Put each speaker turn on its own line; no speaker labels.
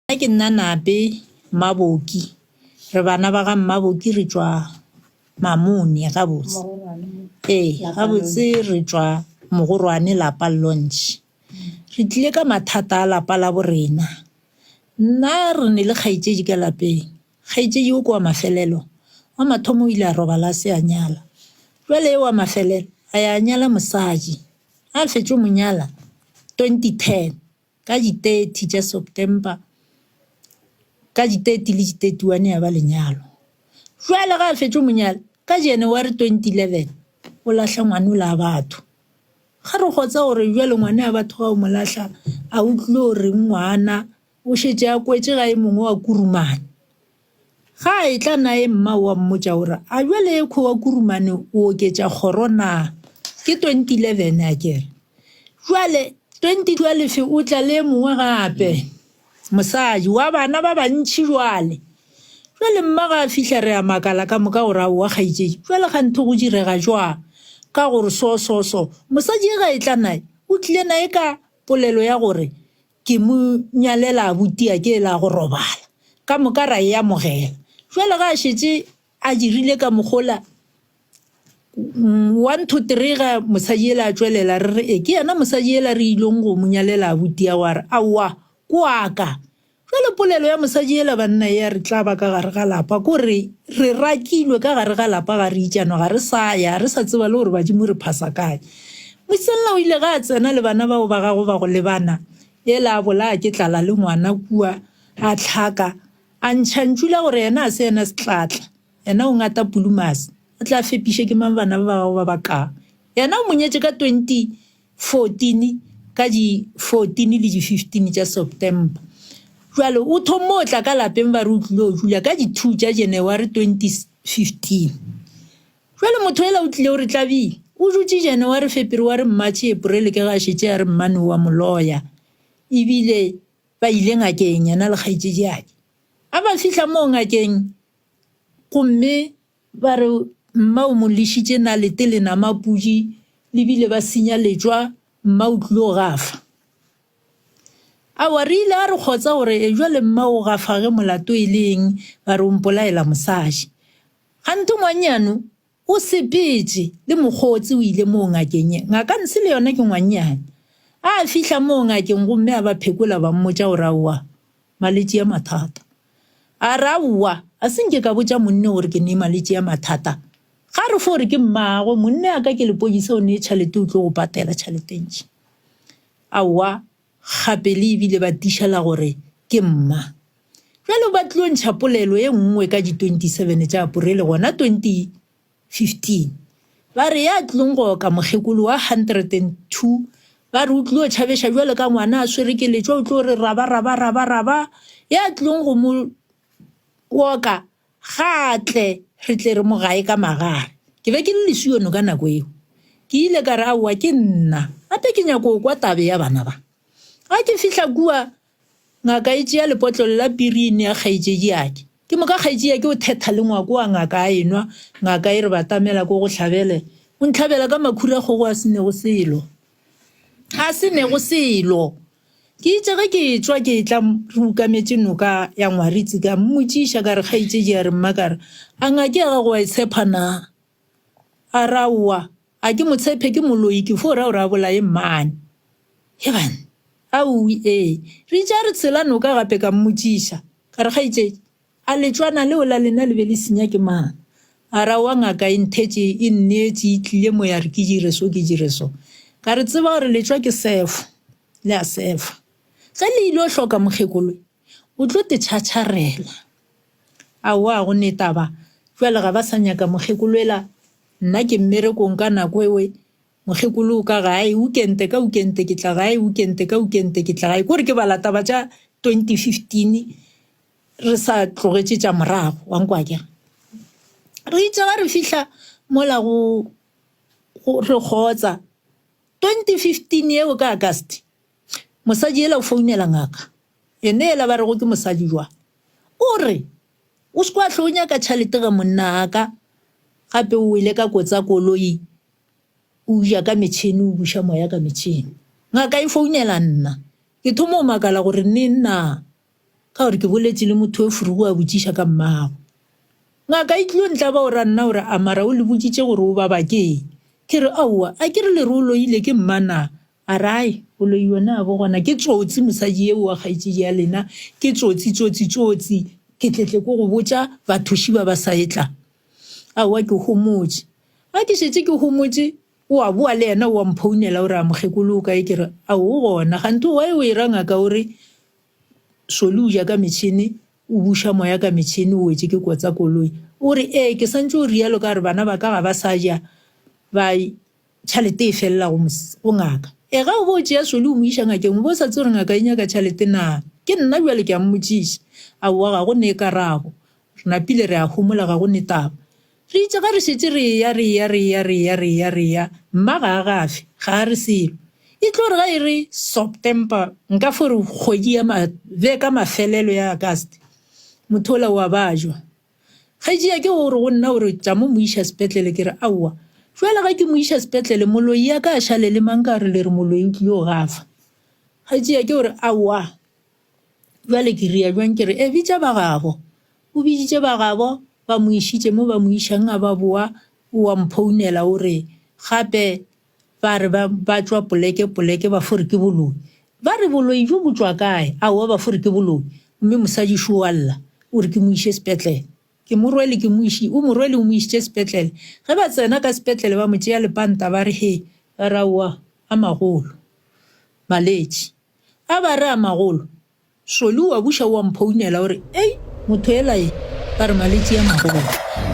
Ke nna Nape Maboki re bana ba ga Maboki re tswa Mamoni ga botse ga botse re tswa Mogorwane lapa launch re tlile ka mathata a lapa la borena nna re ne le kgaitsedi ka lapeng kgaitsedi o kwa mafelelo wa mathomo o ile a robala se a nyala jwale wa mafelelo a ya nyala mosadi a fetše monyala 2010 ka di 30 tša September ka di 30 le di 31 ya ba lenyalo jwale ga fetše monyala ka January 2011 o lahla ngwana la batho ga re gotsa gore jwale ngwana ya batho ga o molahla a utlwe gore ngwana o šetše a kwetše ga e mongwe wa kurumane ga e tla nae mma wa mmotša gore a jwale e kho wa kurumane o oketša kgorona ke 2011 a kere jwale 2012 o tla le mongwe gape mosadi wa bana ba bantši jwale mma ga fihla re a makala ka moka gore a wa kgaitšedi jwale ga ntho go direga jwa ka gore so mosadi ga e tla nae o tlile nae ka polelo ya gore ke mo nyalela abuti a ke la go robala ka moka ra ya mogela jwale ga šetše a dirile ka mogola 1 2 3 ga mosadi ela tswelela re re ke yana mosadi ela re ilong go monyalela abuti ya wa re awa kwaka jwale polelo ya mosadi ela banna ya re tla ba ka gare ga lapa gore re rakilwe ka gare ga lapa ga re itšano ga re sa ya re sa tseba le gore badimo re phasa kae moselna o ile ga a tsena le bana bao ba gago ba go le bana ela bola ke tlala le ngwana kua a tlhaka a ntšhantšula gore yena a se yena setlatla yena o ngata pulumase a tla fepiše ke mang bana ba gago ba baka yena o monyetše ka 2014 ka di 14 le di 15 tša September jwale o thomo o tla ka lapeng ba re o tlile o dula ka di 2 tša January 2015 jwale motho ela o tlile o re tlabile o dutše January February March April ke ga šetše a re mmane wa moloya ebile ba ile ngakeng yana le kgaitšedi yake a ba fihla mo ngakeng gomme ba re mma o mo lešitše nalete le namapudi lebile ba senya letswa mma o tlile o gafa a wa re ile a re kgotsa gore jwale mma o gafa ge molato e leng ba re o mpolaela mosadi gante ngwanyano o sepetse le mokgotsi o ile mo ngakeng ngaka nse le yona ke ngwanyane a fihla mo ngakeng gomme a ba phekola ba mmotša gore aowa malwetši ya mathata a ra aowa a senke ka botša monne gore ke ne malwetši ya mathata ga re fo gore ke mmago monne a ka ke lepodisa o ne tšhalete o tlo go patela tšhalete ntši aowa gape le ebile ba tišala gore ke mma jwale ba tlilo ntšha polelo e nngwe ka di 27 tša Aprele gona 2015 ba re ya tlilong go ka mokgekolo wa 102 ba re o tlilo tšhabeša jwale ka ngwana a swere ke letšwa o tlo re raba ya tlilong go mo woka gatle re tle re mo gae ka magare ke be ke le lesiono ka nako eo ke ile ka re aowa ke nna gape ke nyako kwa tabe ya bana ba ga ke fihla kua ngaka e tšea lepotlolo la pirini ya kgaitšedi yake ke moka kgaitšedi yake o thetha le ngwako wa ngaka a enwa ngaka e re batamela ko go tlhabele o ntlhabela ka makhura kgogo a senego selo ke itse ge ke tswa ke tla re ukametše noka ya ngwaritse ka mmotšiša ka re kgaitšedi ya re mma ka re a ngake ga go a itshepa na a raowa a ke motshepe ke moloi ke fo ra o ra bolae mmane hebane re tša re tshela noka gape ka mmotšiša ka re kgaitšedi a letswana leo la lena le be le senya ke mang a ra wa ngaka e nthetše e nnetše e tlile mo ya re ke dire so ka re tseba gore letswa ke sefo le a sefa ge le ile o hloka mokgekolo o tlo te tšhatšarela aowa go netaba jwale ga ba sa nyaka mokgekoloela nna ke mmerekong ka nako ewe mokgekolo ka gae ukente ke tla gae ukente ke tla gae kore ke bala taba tša 2015 re sa tlogetše tša morago wa nkwa ke re itse ga re fihla mola go re kgotsa 2015 eo ka August mosadi ela o founela ngaka ene ela ba re go ke mosadi jwa o re o se kwa hlonya ka tšhalete ga monna ka gape o ile ka kotsa koloi o ja ka metšhene o buša moya ka metšhene ngaka e founela nna ke thomo o makala gore nne nna ka gore ke boletse le motho o furugo a botsiša ka mmago ngaka e tlilo ntla ba o ra nna gore a mara o le botsitse gore o ba bakeng ke re aowa a ke re le re o loile ke mmana a rai o lo yona bo gona ke tsotsi mosadi eo wa kgaitsedi ya lena ke tsotsi ke tletle go botsa bathuši ba sa etla aowa ke homotse a ke šetse ke homotse o a bua le yena o a mphounela gore a mokgekolo o kae ke re a o gona gante wa e o e ranga ka gore solo o ja ka metšhini o buša moya ka metšhini o wetse ke kotsa koloi o re ke santse o rialo ka gore bana ba ka ga ba sa ja ba tšhalete e felela go ngaka ga o bo tšea solo o mo iša ngakeng o bo sa tse gore ngaka e nyaka tšhalete na ke nna bjale ke a mmotšiša aowa ga go ne e karabo re napile re a humola ga go ne taba re itse ga re šetse re ya mma ga a gafe ga a re selo e tlo re ga e re September nka fore kgwedi ya ka mafelelo ya August motho ola wa bajwa kgaetšea ke gore go nna gore tša mo iša sepetlele ke re aowa jwale ga ke mo iša sepetlele moloi ya ka a šale le mang ka re le re moloi o tlile o gafa kgaetšea ke gore aowa jwale ke ria jwang ke re bitša ba gabo o biditše ba gabo ba mo išitše mo ba mo išang a ba boa o a mphounela gore gape ba re ba tswa poleke ba fore ke boloi ba re boloi jo bo tswa kae aowa ba fore ke boloi mme mosadi šo wa lla o re ke mo iše sepetlele ke morwele ke mo iši o morwele o mo išitše sepetlele ge ba tsena ka sepetlele ba mo tšea lepanta ba re he ba raowa a magolo maletši a ba re a magolo solo wa buša wa mphounela gore motho elae ba re maletši a magolo